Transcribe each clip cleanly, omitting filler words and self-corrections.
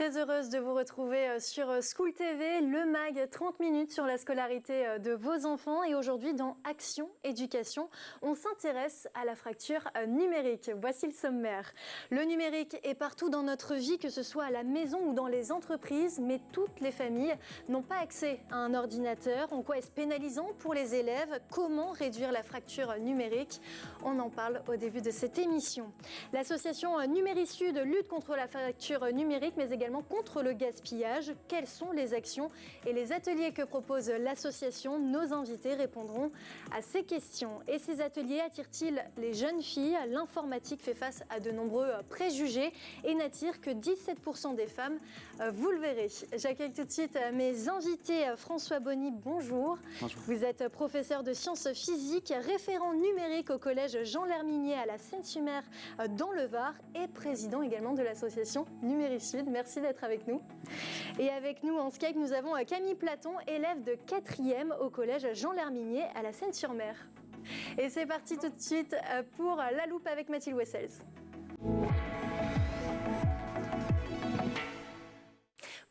Très heureuse de vous retrouver sur School TV, le mag 30 minutes sur la scolarité de vos enfants. Et aujourd'hui, dans Action Éducation, on s'intéresse à la fracture numérique. Voici le sommaire. Le numérique est partout dans notre vie, que ce soit à la maison ou dans les entreprises, mais toutes les familles n'ont pas accès à un ordinateur. En quoi est-ce pénalisant pour les élèves? Comment réduire la fracture numérique? On en parle au début de cette émission. L'association Numérisud lutte contre la fracture numérique, mais également contre le gaspillage. Quelles sont les actions et les ateliers que propose l'association? Nos invités répondront à ces questions. Et ces ateliers attirent-ils les jeunes filles? L'informatique fait face à de nombreux préjugés et n'attire que 17% des femmes. Vous le verrez. J'accueille tout de suite mes invités. François Bonny, bonjour. Bonjour. Vous êtes professeur de sciences physiques, référent numérique au collège Jean Lherminier à la Seine-sur-Mer dans le Var et président également de l'association Numérisud. Merci d'être avec nous. Et avec nous en Skype, nous avons Camille Platon, élève de 4e au collège Jean Lherminier à la Seine-sur-Mer. Et c'est parti tout de suite pour La Loupe avec Mathilde Wessels.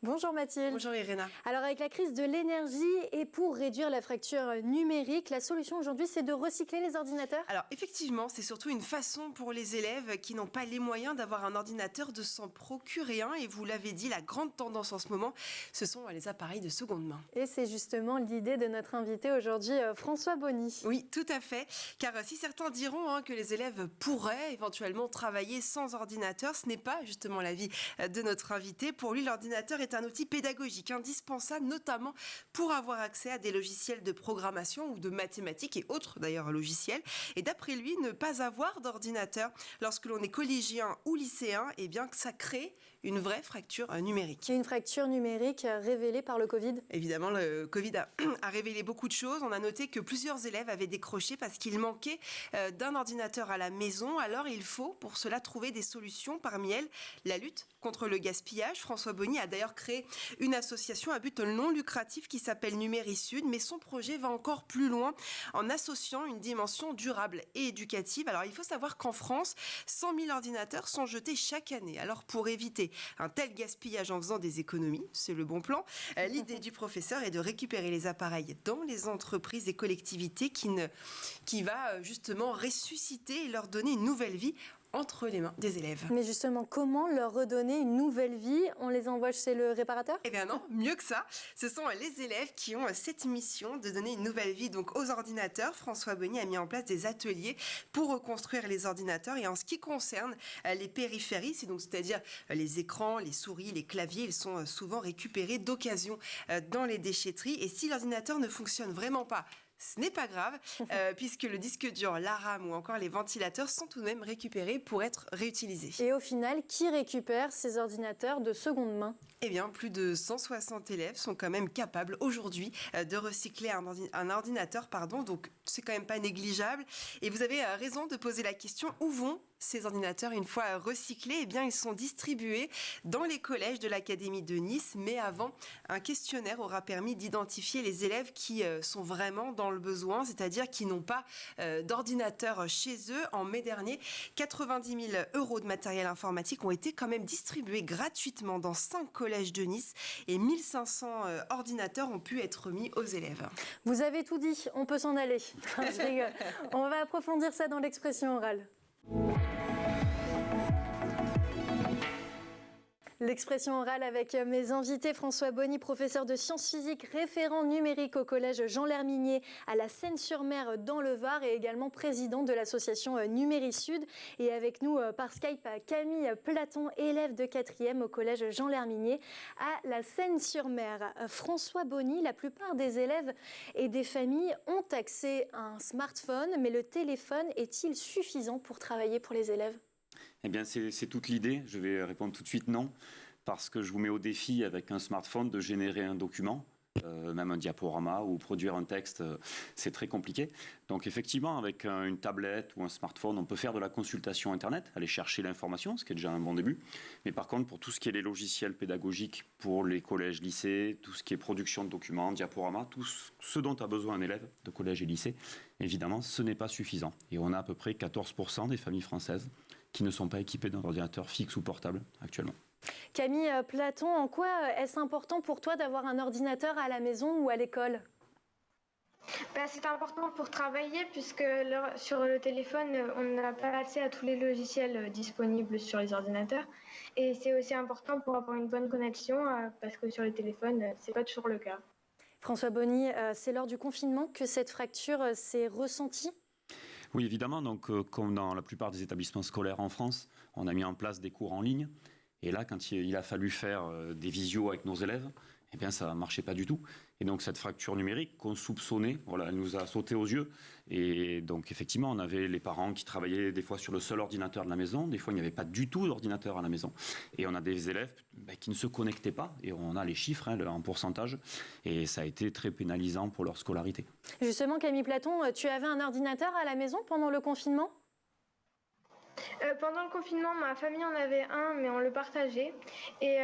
Bonjour Mathilde. Bonjour Irina. Alors avec la crise de l'énergie et pour réduire la fracture numérique, la solution aujourd'hui c'est de recycler les ordinateurs? Alors effectivement, c'est surtout une façon pour les élèves qui n'ont pas les moyens d'avoir un ordinateur de s'en procurer un. Et vous l'avez dit, la grande tendance en ce moment, ce sont les appareils de seconde main. Et c'est justement l'idée de notre invité aujourd'hui, François Bonny. Oui, tout à fait. Car si certains diront que les élèves pourraient éventuellement travailler sans ordinateur, ce n'est pas justement l'avis de notre invité. Pour lui, l'ordinateur est un outil pédagogique indispensable, notamment pour avoir accès à des logiciels de programmation ou de mathématiques et autres d'ailleurs logiciels. Et d'après lui, ne pas avoir d'ordinateur lorsque l'on est collégien ou lycéen, eh bien que ça crée une vraie fracture numérique. Et une fracture numérique révélée par le Covid? Évidemment, le Covid a révélé beaucoup de choses. On a noté que plusieurs élèves avaient décroché parce qu'il manquait d'un ordinateur à la maison. Alors il faut pour cela trouver des solutions. Parmi elles, la lutte contre le gaspillage. François Bonny a d'ailleurs créé une association à but non lucratif qui s'appelle Numérisud, mais son projet va encore plus loin en associant une dimension durable et éducative. Alors il faut savoir qu'en France, 100 000 ordinateurs sont jetés chaque année. Alors pour éviter un tel gaspillage en faisant des économies, c'est le bon plan, l'idée du professeur est de récupérer les appareils dans les entreprises et collectivités qui va justement ressusciter et leur donner une nouvelle vie entre les mains des élèves. Mais justement, comment leur redonner une nouvelle vie? On les envoie chez le réparateur? Eh bien non, mieux que ça. Ce sont les élèves qui ont cette mission de donner une nouvelle vie donc aux ordinateurs. François Bonny a mis en place des ateliers pour reconstruire les ordinateurs. Et en ce qui concerne les périphéries, c'est-à-dire les écrans, les souris, les claviers, ils sont souvent récupérés d'occasion dans les déchetteries. Et si l'ordinateur ne fonctionne vraiment pas, ce n'est pas grave, puisque le disque dur, la RAM ou encore les ventilateurs sont tout de même récupérés pour être réutilisés. Et au final, qui récupère ces ordinateurs de seconde main? Eh bien, plus de 160 élèves sont quand même capables aujourd'hui de recycler un ordinateur, donc c'est quand même pas négligeable. Et vous avez raison de poser la question, où vont ces ordinateurs une fois recyclés? Eh bien, ils sont distribués dans les collèges de l'Académie de Nice, mais avant, un questionnaire aura permis d'identifier les élèves qui sont vraiment dans le besoin, c'est-à-dire qui n'ont pas d'ordinateur chez eux. En mai dernier, 90 000 € de matériel informatique ont été quand même distribués gratuitement dans 5 collèges de Nice et 1500 ordinateurs ont pu être remis aux élèves. Vous avez tout dit, on peut s'en aller. Je rigole. On va approfondir ça dans l'expression orale. L'expression orale avec mes invités, François Bonny, professeur de sciences physiques, référent numérique au collège Jean Lherminier à la Seine-sur-Mer dans le Var et également président de l'association Numérisud. Et avec nous par Skype, Camille Platon, élève de 4e au collège Jean Lherminier à la Seine-sur-Mer. François Bonny, la plupart des élèves et des familles ont accès à un smartphone, mais le téléphone est-il suffisant pour travailler pour les élèves? Eh bien, c'est toute l'idée. Je vais répondre tout de suite non, parce que je vous mets au défi avec un smartphone de générer un document, même un diaporama ou produire un texte, c'est très compliqué. Donc effectivement, avec une tablette ou un smartphone, on peut faire de la consultation Internet, aller chercher l'information, ce qui est déjà un bon début. Mais par contre, pour tout ce qui est les logiciels pédagogiques pour les collèges, lycées, tout ce qui est production de documents, diaporama, tout ce dont a besoin un élève de collège et lycée, évidemment, ce n'est pas suffisant. Et on a à peu près 14% des familles françaises qui ne sont pas équipées d'un ordinateur fixe ou portable actuellement. Camille Platon, en quoi est-ce important pour toi d'avoir un ordinateur à la maison ou à l'école? C'est important pour travailler puisque sur le téléphone, on n'a pas accès à tous les logiciels disponibles sur les ordinateurs. Et c'est aussi important pour avoir une bonne connexion parce que sur les téléphones, c'est pas toujours le cas. François Bonny, c'est lors du confinement que cette fracture s'est ressentie? Oui, évidemment. Donc, comme dans la plupart des établissements scolaires en France, on a mis en place des cours en ligne. Et là, quand il a fallu faire des visios avec nos élèves, eh bien, ça ne marchait pas du tout. Et donc, cette fracture numérique qu'on soupçonnait, voilà, elle nous a sauté aux yeux. Et donc, effectivement, on avait les parents qui travaillaient des fois sur le seul ordinateur de la maison. Des fois, il n'y avait pas du tout d'ordinateur à la maison. Et on a des élèves qui ne se connectaient pas. Et on a les chiffres en pourcentage. Et ça a été très pénalisant pour leur scolarité. Justement, Camille Platon, tu avais un ordinateur à la maison pendant le confinement? Pendant le confinement, ma famille en avait un, mais on le partageait. Et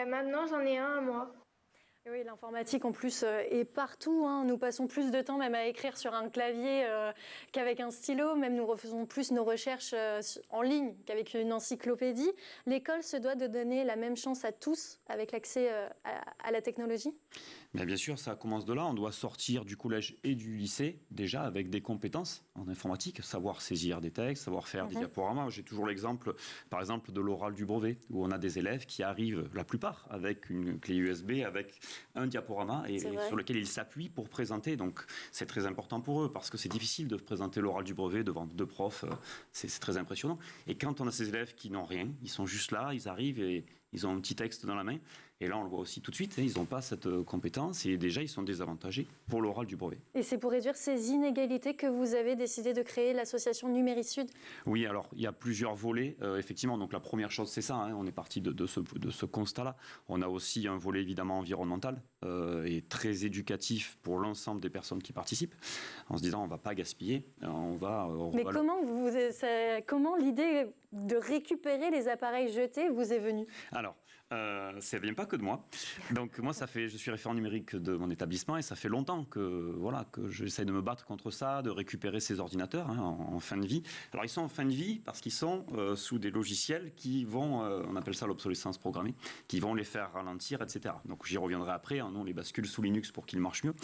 maintenant, j'en ai un à moi. Oui, l'informatique en plus est partout, hein. Nous passons plus de temps même à écrire sur un clavier qu'avec un stylo. Même nous refaisons plus nos recherches en ligne qu'avec une encyclopédie. L'école se doit de donner la même chance à tous avec l'accès à la technologie? Mais bien sûr, ça commence de là. On doit sortir du collège et du lycée déjà avec des compétences en informatique, savoir saisir des textes, savoir faire des diaporamas. J'ai toujours l'exemple, par exemple, de l'oral du brevet, où on a des élèves qui arrivent, la plupart, avec une clé USB, avec un diaporama et sur lequel ils s'appuient pour présenter. Donc, c'est très important pour eux parce que c'est difficile de présenter l'oral du brevet devant deux profs. C'est très impressionnant. Et quand on a ces élèves qui n'ont rien, ils sont juste là, ils arrivent et ils ont un petit texte dans la main. Et là, on le voit aussi tout de suite, ils n'ont pas cette compétence et déjà, ils sont désavantagés pour l'oral du brevet. Et c'est pour réduire ces inégalités que vous avez décidé de créer l'association Numérisud? Oui, alors, il y a plusieurs volets, effectivement. Donc, la première chose, c'est ça. On est parti de ce constat-là. On a aussi un volet, évidemment, environnemental et très éducatif pour l'ensemble des personnes qui participent, en se disant, on ne va pas gaspiller. Mais comment l'idée de récupérer les appareils jetés vous est venue? Alors, ça ne vient pas que de moi. Donc moi, je suis référent numérique de mon établissement et ça fait longtemps que j'essaie de me battre contre ça, de récupérer ces ordinateurs en fin de vie. Alors ils sont en fin de vie parce qu'ils sont sous des logiciels qui vont, on appelle ça l'obsolescence programmée, qui vont les faire ralentir, etc. Donc j'y reviendrai après. Nous, on les bascule sous Linux pour qu'ils marchent mieux.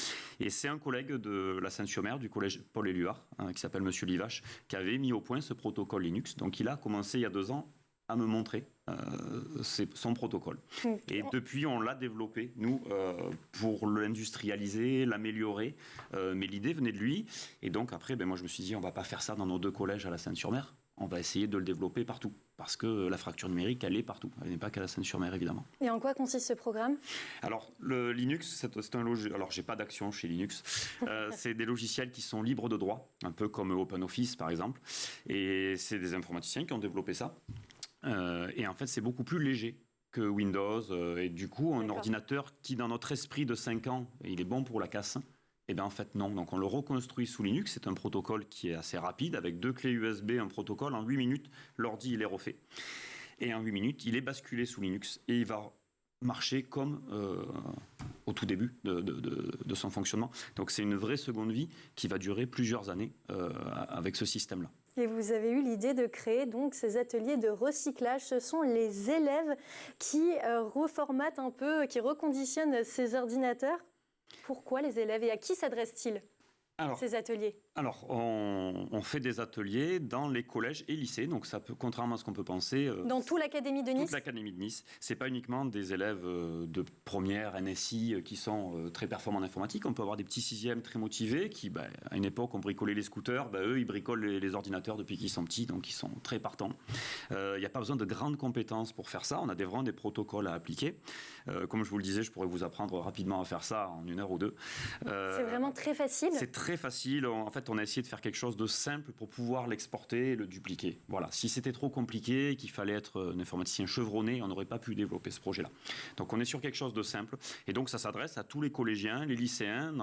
Et c'est un collègue de la Sainte-sur-Mer, du collège Paul Éluard, qui s'appelle Monsieur Livache, qui avait mis au point ce protocole Linux. Donc il a commencé il y a 2 ans à me montrer son protocole. Et depuis, on l'a développé, nous, pour l'industrialiser, l'améliorer. Mais l'idée venait de lui. Et donc, après, moi, je me suis dit, on ne va pas faire ça dans nos 2 collèges à la Seine-sur-Mer. On va essayer de le développer partout. Parce que la fracture numérique, elle est partout. Elle n'est pas qu'à la Seine-sur-Mer, évidemment. Et en quoi consiste ce programme? Alors, le Linux, c'est un logiciel... Alors, j'ai pas d'action chez Linux. C'est des logiciels qui sont libres de droit, un peu comme OpenOffice, par exemple. Et c'est des informaticiens qui ont développé ça. Et en fait, c'est beaucoup plus léger que Windows. Et du coup, un ordinateur qui, dans notre esprit de 5 ans, il est bon pour la casse, eh bien, en fait, non. Donc, on le reconstruit sous Linux. C'est un protocole qui est assez rapide. Avec 2 clés USB, un protocole. En 8 minutes, l'ordi, il est refait. Et en 8 minutes, il est basculé sous Linux. Et il va marcher comme au tout début de son fonctionnement. Donc, c'est une vraie seconde vie qui va durer plusieurs années avec ce système-là. Et vous avez eu l'idée de créer donc ces ateliers de recyclage. Ce sont les élèves qui reformatent un peu, qui reconditionnent ces ordinateurs. Pourquoi les élèves et à qui s'adressent-ils ces ateliers? Alors, on fait des ateliers dans les collèges et lycées, donc ça peut, contrairement à ce qu'on peut penser... dans toute l'Académie de Nice? Toute l'Académie de Nice. C'est pas uniquement des élèves de première NSI qui sont très performants en informatique. On peut avoir des petits sixièmes très motivés qui, à une époque, ont bricolé les scooters. Eux, ils bricolent les ordinateurs depuis qu'ils sont petits, donc ils sont très partants. Il n'y a pas besoin de grandes compétences pour faire ça. On a vraiment des protocoles à appliquer. Comme je vous le disais, je pourrais vous apprendre rapidement à faire ça en 1 heure ou 2. C'est vraiment très facile? C'est très facile. En fait, on a essayé de faire quelque chose de simple pour pouvoir l'exporter et le dupliquer. Voilà. Si c'était trop compliqué, qu'il fallait être un informaticien chevronné, on n'aurait pas pu développer ce projet-là. Donc, on est sur quelque chose de simple. Et donc, ça s'adresse à tous les collégiens, les lycéens,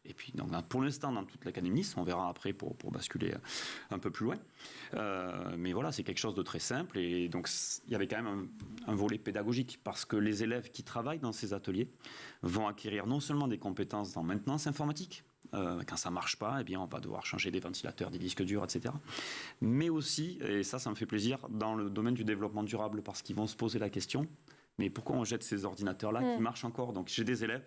et puis pour l'instant dans toute l'Académie Nice. On verra après pour basculer un peu plus loin. Mais voilà, c'est quelque chose de très simple. Et donc, il y avait quand même un volet pédagogique parce que les élèves qui travaillent dans ces ateliers vont acquérir non seulement des compétences en maintenance informatique. Quand ça ne marche pas, eh bien, on va devoir changer des ventilateurs, des disques durs, etc. Mais aussi, et ça me fait plaisir, dans le domaine du développement durable, parce qu'ils vont se poser la question, mais pourquoi on jette ces ordinateurs-là qui marchent encore? Donc j'ai des élèves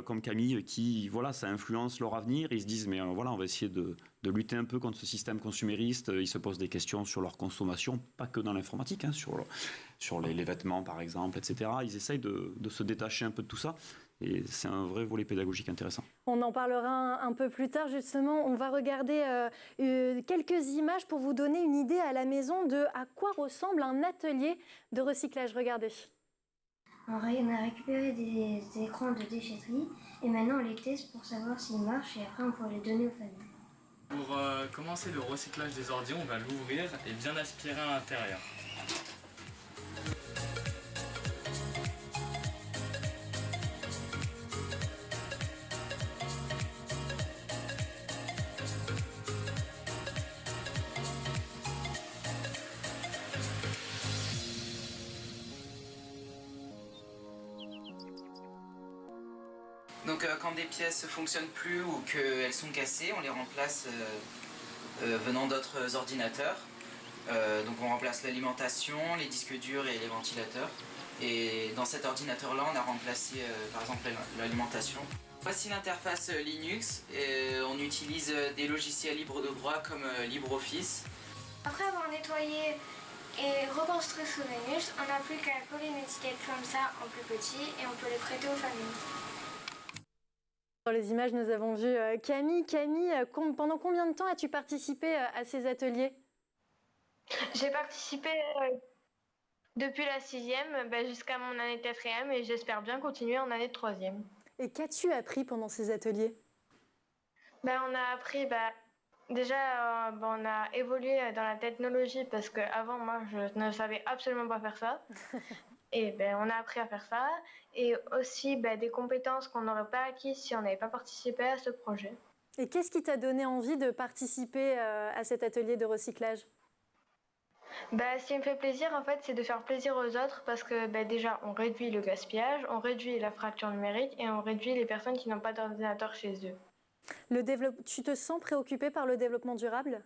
comme Camille qui, voilà, ça influence leur avenir. Ils se disent, mais voilà, on va essayer de lutter un peu contre ce système consumériste. Ils se posent des questions sur leur consommation, pas que dans l'informatique, hein, sur les vêtements par exemple, etc. Ils essayent de se détacher un peu de tout ça. Et c'est un vrai volet pédagogique intéressant. On en parlera un peu plus tard, justement. On va regarder quelques images pour vous donner une idée à la maison de à quoi ressemble un atelier de recyclage. Regardez. On a récupéré des écrans de déchetterie et maintenant on les teste pour savoir s'ils marchent et après on pourra les donner aux familles. Pour commencer le recyclage des ordures, on va l'ouvrir et bien aspirer à l'intérieur. Donc quand des pièces ne fonctionnent plus ou qu'elles sont cassées, on les remplace venant d'autres ordinateurs. Donc on remplace l'alimentation, les disques durs et les ventilateurs. Et dans cet ordinateur-là, on a remplacé par exemple l'alimentation. Voici l'interface Linux. On utilise des logiciels libres de droit comme LibreOffice. Après avoir nettoyé et reconstruit sous Linux, on n'a plus qu'à coller une étiquette comme ça en plus petit et on peut les prêter aux familles. Dans les images, nous avons vu Camille. Camille, pendant combien de temps as-tu participé à ces ateliers? J'ai participé depuis la 6e jusqu'à mon année de 4e et j'espère bien continuer en année de 3e. Et qu'as-tu appris pendant ces ateliers? On a appris, déjà, on a évolué dans la technologie parce qu'avant, moi, je ne savais absolument pas faire ça. Et on a appris à faire ça. Et aussi des compétences qu'on n'aurait pas acquises si on n'avait pas participé à ce projet. Et qu'est-ce qui t'a donné envie de participer à cet atelier de recyclage? Ce qui me fait plaisir, en fait, c'est de faire plaisir aux autres parce que déjà, on réduit le gaspillage, on réduit la fracture numérique et on réduit les personnes qui n'ont pas d'ordinateur chez eux. Tu te sens préoccupée par le développement durable?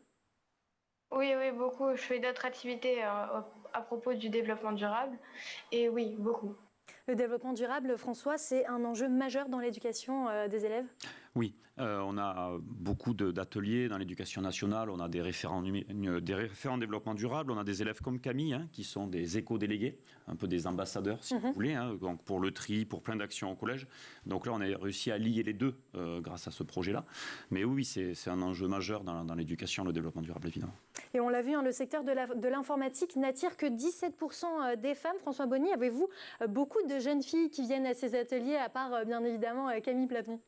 Oui, beaucoup. Je fais d'autres activités à propos du développement durable et oui, beaucoup. Le développement durable, François, c'est un enjeu majeur dans l'éducation des élèves? Oui, on a beaucoup d'ateliers dans l'éducation nationale, on a des référents développement durable, on a des élèves comme Camille, hein, qui sont des éco-délégués, un peu des ambassadeurs si vous voulez, hein, donc pour le tri, pour plein d'actions au collège. Donc là, on a réussi à lier les deux grâce à ce projet-là. Mais oui, c'est un enjeu majeur dans l'éducation, le développement durable, évidemment. Et on l'a vu, hein, le secteur de l'informatique n'attire que 17% des femmes. François Bonny, avez-vous beaucoup de jeunes filles qui viennent à ces ateliers, à part bien évidemment Camille Platon?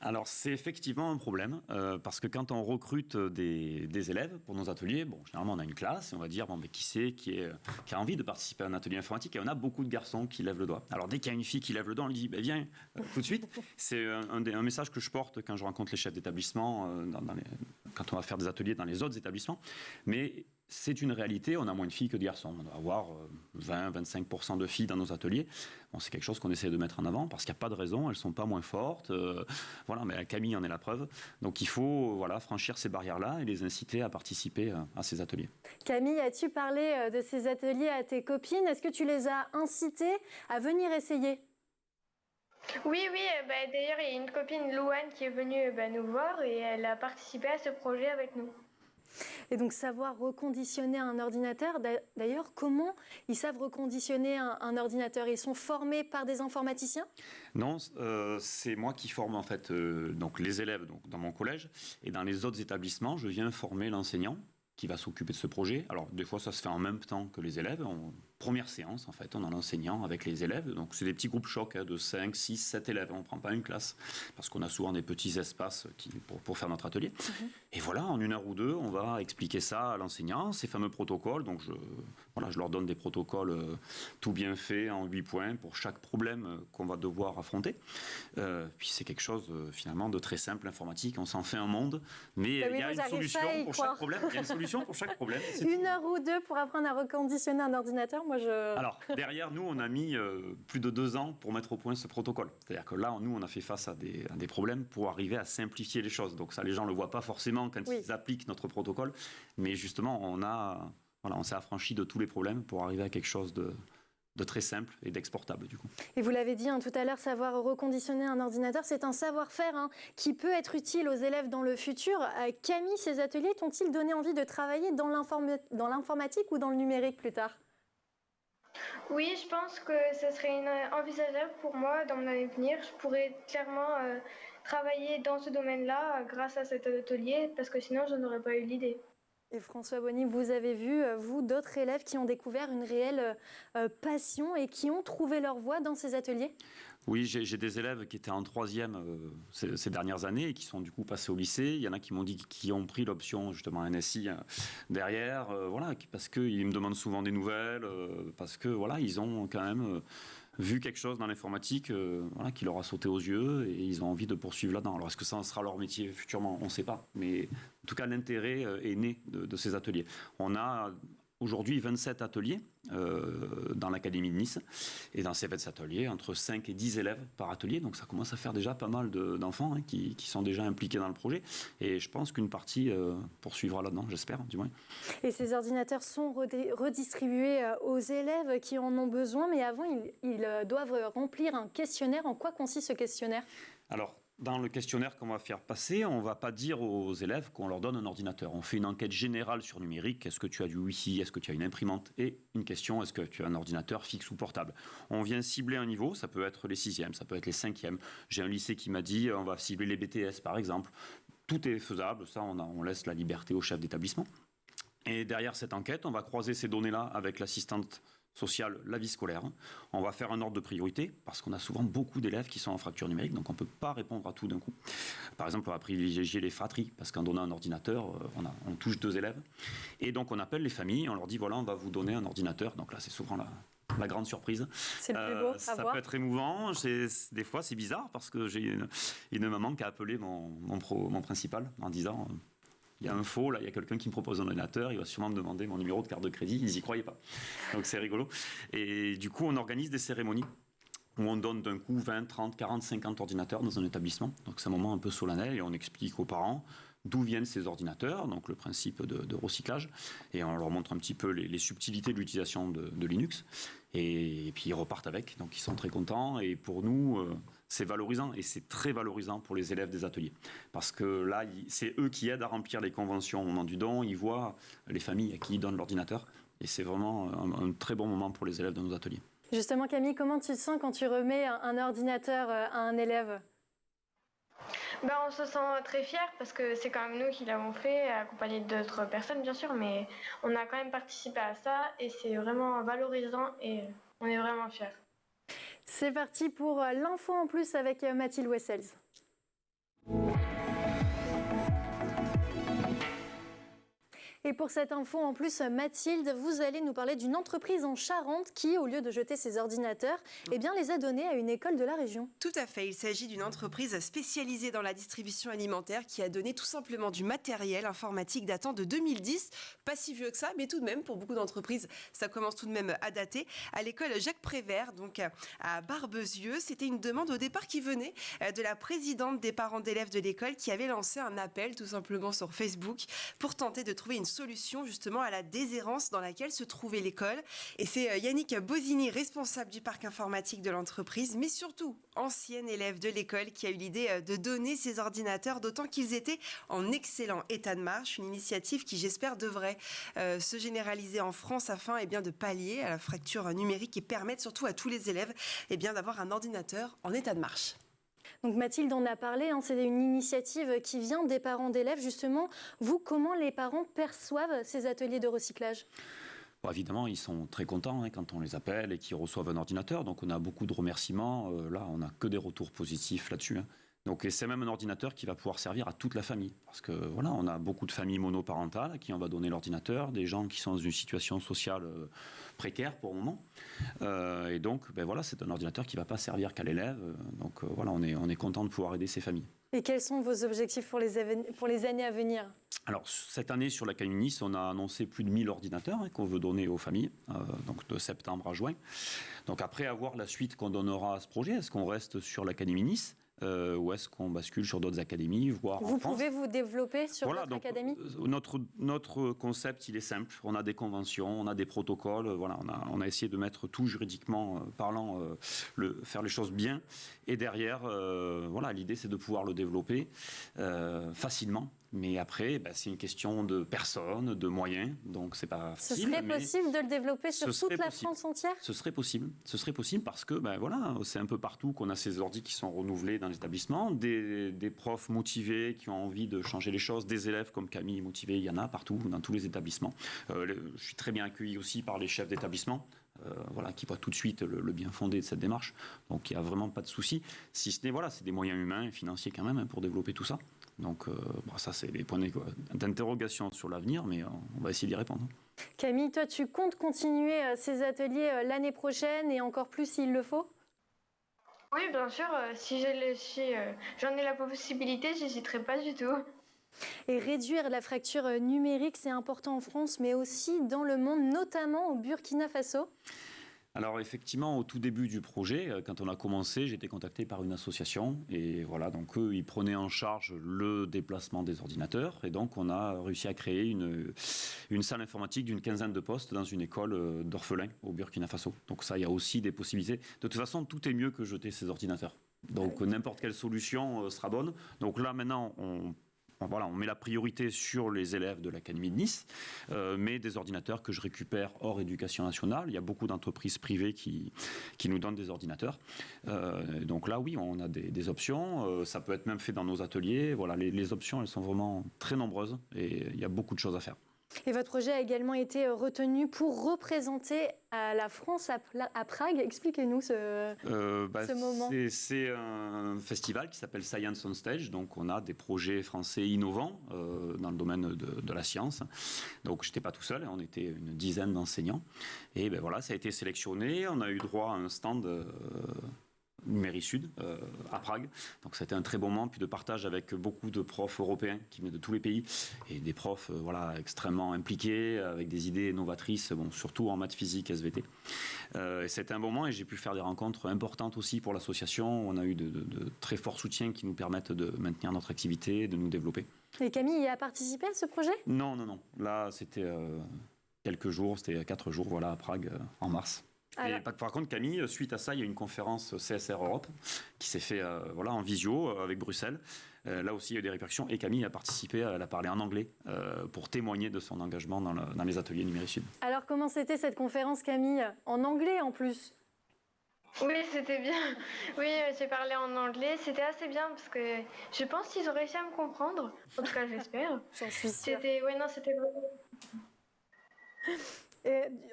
Alors c'est effectivement un problème parce que quand on recrute des élèves pour nos ateliers, généralement on a une classe et on va dire qui c'est qui a envie de participer à un atelier informatique, et on a beaucoup de garçons qui lèvent le doigt. Alors dès qu'il y a une fille qui lève le doigt, on lui dit viens tout de suite. C'est un message que je porte quand je rencontre les chefs d'établissement, quand on va faire des ateliers dans les autres établissements. Mais c'est une réalité, on a moins de filles que de garçons. On doit avoir 20-25% de filles dans nos ateliers. C'est quelque chose qu'on essaie de mettre en avant parce qu'il n'y a pas de raison, elles ne sont pas moins fortes. Mais Camille en est la preuve. Donc il faut franchir ces barrières-là et les inciter à participer à ces ateliers. Camille, as-tu parlé de ces ateliers à tes copines? Est-ce que tu les as incitées à venir essayer? Oui, d'ailleurs, il y a une copine, Louane, qui est venue nous voir et elle a participé à ce projet avec nous. Et donc savoir reconditionner un ordinateur, d'ailleurs, comment ils savent reconditionner un ordinateur? Ils sont formés par des informaticiens? Non, c'est moi qui forme en fait donc les élèves dans mon collège, et dans les autres établissements, je viens former l'enseignant qui va s'occuper de ce projet. Alors des fois ça se fait en même temps que les élèves. Première séance en fait, on a l'enseignant avec les élèves. Donc c'est des petits groupes chocs de 5, 6, 7 élèves. On ne prend pas une classe parce qu'on a souvent des petits espaces pour faire notre atelier. Et voilà, en 1 heure ou 2, on va expliquer ça à l'enseignant, ces fameux protocoles. Donc je leur donne des protocoles tout bien faits en 8 points pour chaque problème qu'on va devoir affronter. Puis c'est quelque chose finalement de très simple, l'informatique. On s'en fait un monde, mais il y a une solution pour chaque problème. Il y a une solution pour chaque problème. 1 heure ou 2 pour apprendre à reconditionner un ordinateur? Alors, derrière nous, on a mis plus de 2 ans pour mettre au point ce protocole. C'est-à-dire que là, nous, on a fait face à des problèmes pour arriver à simplifier les choses. Donc ça, les gens ne le voient pas forcément quand ils appliquent notre protocole. Mais justement, on s'est affranchi de tous les problèmes pour arriver à quelque chose de très simple et d'exportable du coup. Et vous l'avez dit tout à l'heure, savoir reconditionner un ordinateur, c'est un savoir-faire qui peut être utile aux élèves dans le futur. Camille, ces ateliers t'ont-ils donné envie de travailler dans l'informatique ou dans le numérique plus tard? Oui, je pense que ce serait envisageable pour moi dans mon année à venir. Je pourrais clairement travailler dans ce domaine-là grâce à cet atelier parce que sinon je n'aurais pas eu l'idée. Et François Bonny, vous avez vu, vous, d'autres élèves qui ont découvert une réelle passion et qui ont trouvé leur voie dans ces ateliers? Oui, j'ai des élèves qui étaient en troisième ces dernières années et qui sont du coup passés au lycée. Il y en a qui m'ont dit qu'ils ont pris l'option justement NSI derrière, voilà, parce qu'ils me demandent souvent des nouvelles, parce que voilà, ils ont quand même vu quelque chose dans l'informatique voilà, qui leur a sauté aux yeux et ils ont envie de poursuivre là-dedans. Alors est-ce que ça sera leur métier futurement? On ne sait pas, mais en tout cas l'intérêt est né de ces ateliers. On a aujourd'hui 27 ateliers dans l'Académie de Nice. Et dans ces 27 ateliers, entre 5 et 10 élèves par atelier. Donc ça commence à faire déjà pas mal d'enfants qui sont déjà impliqués dans le projet. Et je pense qu'une partie poursuivra là-dedans, j'espère, du moins. Et ces ordinateurs sont redistribués aux élèves qui en ont besoin. Mais avant, ils doivent remplir un questionnaire. En quoi consiste ce questionnaire? Alors, dans le questionnaire qu'on va faire passer, on ne va pas dire aux élèves qu'on leur donne un ordinateur. On fait une enquête générale sur numérique. Est-ce que tu as du Wi-Fi? Est-ce que tu as une imprimante? Et une question, est-ce que tu as un ordinateur fixe ou portable? On vient cibler un niveau, ça peut être les 6e, ça peut être les 5e. J'ai un lycée qui m'a dit, on va cibler les BTS par exemple. Tout est faisable, ça on laisse la liberté au chef d'établissement. Et derrière cette enquête, on va croiser ces données-là avec l'assistante sociale, la vie scolaire. On va faire un ordre de priorité parce qu'on a souvent beaucoup d'élèves qui sont en fracture numérique, donc on ne peut pas répondre à tout d'un coup. Par exemple, on va privilégier les fratries parce qu'en donnant un ordinateur, on touche 2 élèves. Et donc on appelle les familles, on leur dit voilà, on va vous donner un ordinateur. Donc là, c'est souvent la grande surprise. C'est le plus beau à ça voir. peut être émouvant. Des fois, c'est bizarre parce que j'ai une maman qui a appelé mon principal en disant il y a un faux, là, il y a quelqu'un qui me propose un ordinateur, il va sûrement me demander mon numéro de carte de crédit, ils n'y croyaient pas. Donc c'est rigolo. Et du coup, on organise des cérémonies où on donne d'un coup 20, 30, 40, 50 ordinateurs dans un établissement. Donc c'est un moment un peu solennel et on explique aux parents d'où viennent ces ordinateurs, donc le principe de recyclage, et on leur montre un petit peu les subtilités de l'utilisation de Linux. Et puis ils repartent avec, donc ils sont très contents. Et pour nous, c'est valorisant, et c'est très valorisant pour les élèves des ateliers. Parce que là, c'est eux qui aident à remplir les conventions au moment du don, ils voient les familles à qui ils donnent l'ordinateur, et c'est vraiment un très bon moment pour les élèves de nos ateliers. Justement, Camille, comment tu te sens quand tu remets un ordinateur à un élève? On se sent très fiers parce que c'est quand même nous qui l'avons fait, accompagné d'autres personnes bien sûr, mais on a quand même participé à ça et c'est vraiment valorisant et on est vraiment fiers. C'est parti pour l'info en plus avec Mathilde Wessels. Et pour cette info en plus, Mathilde, vous allez nous parler d'une entreprise en Charente qui, au lieu de jeter ses ordinateurs, les a donnés à une école de la région. Tout à fait, il s'agit d'une entreprise spécialisée dans la distribution alimentaire qui a donné tout simplement du matériel informatique datant de 2010. Pas si vieux que ça, mais tout de même, pour beaucoup d'entreprises, ça commence tout de même à dater. À l'école Jacques Prévert, donc à Barbezieux, c'était une demande au départ qui venait de la présidente des parents d'élèves de l'école qui avait lancé un appel tout simplement sur Facebook pour tenter de trouver une solution justement à la déshérence dans laquelle se trouvait l'école. Et c'est Yannick Bosini, responsable du parc informatique de l'entreprise, mais surtout ancien élève de l'école, qui a eu l'idée de donner ces ordinateurs, d'autant qu'ils étaient en excellent état de marche. Une initiative qui, j'espère, devrait se généraliser en France afin de pallier à la fracture numérique et permettre surtout à tous les élèves d'avoir un ordinateur en état de marche. Donc Mathilde en a parlé, c'est une initiative qui vient des parents d'élèves. Justement, vous, comment les parents perçoivent ces ateliers de recyclage ? Bon, évidemment, ils sont très contents quand on les appelle et qu'ils reçoivent un ordinateur. Donc on a beaucoup de remerciements. Là, on n'a que des retours positifs là-dessus. Donc c'est même un ordinateur qui va pouvoir servir à toute la famille. Parce que voilà, on a beaucoup de familles monoparentales à qui on va donner l'ordinateur, des gens qui sont dans une situation sociale précaire pour le moment. Et donc, c'est un ordinateur qui ne va pas servir qu'à l'élève. Donc on est content de pouvoir aider ces familles. Et quels sont vos objectifs pour les années à venir ? Alors, cette année, sur l'Académie de Nice, on a annoncé plus de 1000 ordinateurs qu'on veut donner aux familles, donc de septembre à juin. Donc après, à voir la suite qu'on donnera à ce projet. Est-ce qu'on reste sur l'Académie de Nice ? ou est-ce qu'on bascule sur d'autres académies, voire Vous en France. pouvez vous développer sur votre académie? Notre concept, il est simple. On a des conventions, on a des protocoles. Voilà, on a essayé de mettre tout juridiquement parlant, faire les choses bien. Et derrière, voilà, l'idée, c'est de pouvoir le développer facilement. Mais après, c'est une question de personnes, de moyens, donc c'est pas facile. Ce serait possible de le développer sur toute la France entière? Ce serait possible parce que voilà, c'est un peu partout qu'on a ces ordis qui sont renouvelés dans les établissements, des profs motivés qui ont envie de changer les choses, des élèves comme Camille motivés, il y en a partout, dans tous les établissements. Je suis très bien accueilli aussi par les chefs d'établissement. Voilà, qui voient tout de suite le bien fondé de cette démarche. Donc il n'y a vraiment pas de souci. Si ce n'est, voilà, c'est des moyens humains et financiers quand même pour développer tout ça. Donc ça, c'est des points d'interrogation sur l'avenir, mais on va essayer d'y répondre. Camille, toi, tu comptes continuer ces ateliers l'année prochaine et encore plus s'il le faut? Oui, bien sûr. Si j'en ai la possibilité, j'hésiterai pas du tout. Et réduire la fracture numérique, c'est important en France, mais aussi dans le monde, notamment au Burkina Faso. Alors effectivement, au tout début du projet, quand on a commencé, j'ai été contacté par une association et voilà, donc eux, ils prenaient en charge le déplacement des ordinateurs et donc on a réussi à créer une salle informatique d'une 15aine de postes dans une école d'orphelins au Burkina Faso. Donc ça, il y a aussi des possibilités. De toute façon, tout est mieux que jeter ces ordinateurs. Donc n'importe quelle solution sera bonne. Donc là, maintenant, on met la priorité sur les élèves de l'Académie de Nice, mais des ordinateurs que je récupère hors éducation nationale. Il y a beaucoup d'entreprises privées qui nous donnent des ordinateurs. Donc là, oui, on a des options. Ça peut être même fait dans nos ateliers. Voilà, les options, elles sont vraiment très nombreuses et il y a beaucoup de choses à faire. Et votre projet a également été retenu pour représenter la France à Prague. Expliquez-nous ce moment. C'est un festival qui s'appelle Science on Stage. Donc, on a des projets français innovants dans le domaine de la science. Donc, je n'étais pas tout seul. On était une dizaine d'enseignants. Et voilà, ça a été sélectionné. On a eu droit à un stand Numérisud à Prague. Donc c'était un très bon moment, puis de partage avec beaucoup de profs européens qui venaient de tous les pays et des profs extrêmement impliqués avec des idées novatrices, surtout en maths, physique, SVT. Et c'était un bon moment et j'ai pu faire des rencontres importantes aussi pour l'association. On a eu de très forts soutiens qui nous permettent de maintenir notre activité, de nous développer. Et Camille a participé à ce projet? Non. Là, c'était quelques jours, c'était 4 jours à Prague en mars. Et par contre, Camille, suite à ça, il y a une conférence CSR Europe qui s'est faite en visio avec Bruxelles. Là aussi, il y a eu des répercussions. Et Camille a participé, elle a parlé en anglais pour témoigner de son engagement dans les ateliers Numérisud. Alors, comment c'était cette conférence, Camille? En anglais, en plus? Oui, c'était bien. Oui, j'ai parlé en anglais. C'était assez bien parce que je pense qu'ils ont réussi à me comprendre. En tout cas, j'espère. J'en suis sûre. C'était vraiment...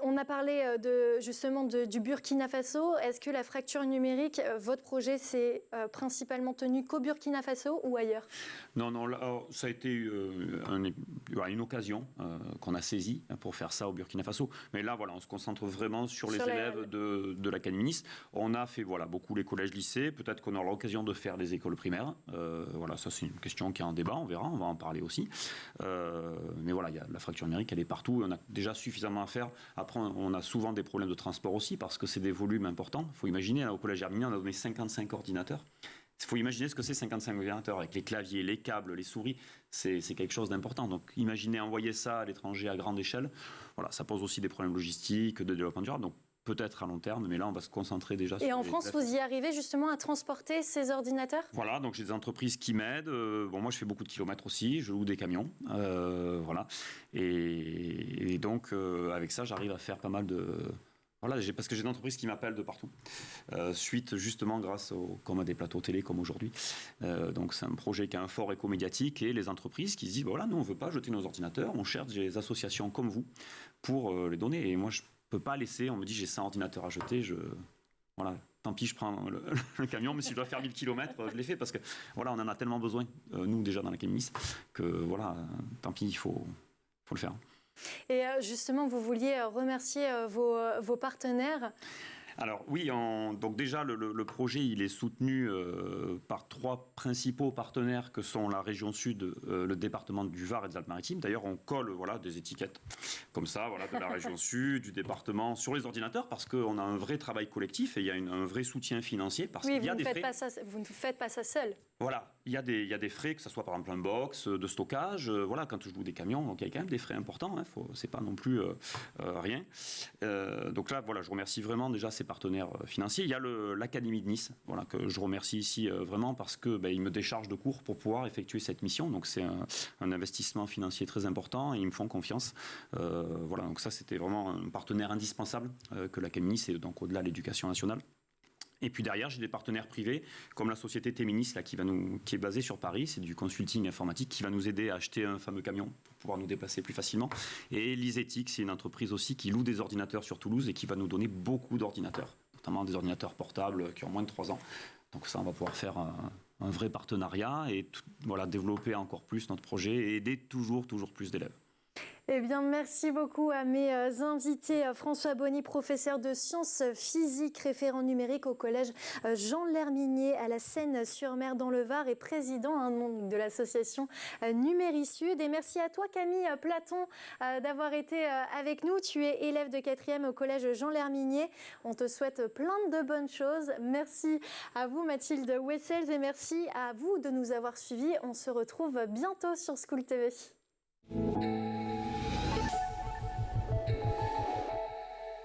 On a parlé justement du Burkina Faso. Est-ce que la fracture numérique, votre projet, s'est principalement tenu qu'au Burkina Faso ou ailleurs? Non, là, ça a été une occasion qu'on a saisie pour faire ça au Burkina Faso. Mais là, on se concentre vraiment sur les élèves de l'Académie Nice. On a fait beaucoup les collèges-lycées. Peut-être qu'on aura l'occasion de faire les écoles primaires. Ça, c'est une question qui est en débat. On verra, on va en parler aussi. Mais voilà, la fracture numérique, elle est partout. On a déjà suffisamment à faire. Après, on a souvent des problèmes de transport aussi parce que c'est des volumes importants. Il faut imaginer, au collège Herminie, on a donné 55 ordinateurs. Il faut imaginer ce que c'est 55 ordinateurs avec les claviers, les câbles, les souris. C'est quelque chose d'important. Donc, imaginez envoyer ça à l'étranger à grande échelle. Ça pose aussi des problèmes logistiques, de développement durable. Donc, peut-être à long terme, mais là, on va se concentrer déjà sur... Et en France, vous y arrivez justement à transporter ces ordinateurs? Voilà, donc j'ai des entreprises qui m'aident. Moi, je fais beaucoup de kilomètres aussi, je loue des camions. Et donc, avec ça, j'arrive à faire pas mal de... parce que j'ai des entreprises qui m'appellent de partout. Suite, justement, grâce comme à des plateaux télé comme aujourd'hui. Donc, c'est un projet qui a un fort écho médiatique et les entreprises qui se disent, nous, on ne veut pas jeter nos ordinateurs, on cherche des associations comme vous pour les donner. Et moi, je peux pas laisser, on me dit j'ai 100 ordinateurs à jeter, tant pis, je prends le camion, mais si je dois faire 1000 km, je l'ai fait parce que on en a tellement besoin, nous déjà dans l'Académie Nice, que tant pis, il faut le faire. Et justement, vous vouliez remercier vos partenaires. Alors oui, donc déjà le projet il est soutenu par 3 principaux partenaires que sont la région Sud, le département du Var et des Alpes-Maritimes. D'ailleurs, on colle des étiquettes comme ça, de la région Sud, du département sur les ordinateurs parce qu'on a un vrai travail collectif et il y a un vrai soutien financier parce qu'il y a des frais. Vous ne faites pas ça seul. Voilà, il y a des frais, que ce soit par exemple un box, de stockage. Quand je loue des camions, donc il y a quand même des frais importants. C'est pas non plus rien. Donc là, je remercie vraiment déjà ces partenaires financiers. Il y a l'Académie de Nice, que je remercie ici vraiment parce que ils me déchargent de cours pour pouvoir effectuer cette mission. Donc c'est un investissement financier très important et ils me font confiance. Donc ça c'était vraiment un partenaire indispensable que l'Académie de Nice et donc au-delà de l'éducation nationale. Et puis derrière, j'ai des partenaires privés, comme la société Téminis, qui est basée sur Paris, c'est du consulting informatique, qui va nous aider à acheter un fameux camion pour pouvoir nous déplacer plus facilement. Et Lysetic, c'est une entreprise aussi qui loue des ordinateurs sur Toulouse et qui va nous donner beaucoup d'ordinateurs, notamment des ordinateurs portables qui ont moins de 3 ans. Donc ça, on va pouvoir faire un vrai partenariat et développer encore plus notre projet et aider toujours plus d'élèves. Eh bien, merci beaucoup à mes invités. François Bonny, professeur de sciences physiques, référent numérique au collège Jean Lherminier à la Seine-sur-Mer dans le Var et président de l'association Numéricud. Et merci à toi, Camille Platon, d'avoir été avec nous. Tu es élève de 4e au collège Jean Lherminier. On te souhaite plein de bonnes choses. Merci à vous, Mathilde Wessels, et merci à vous de nous avoir suivis. On se retrouve bientôt sur School TV.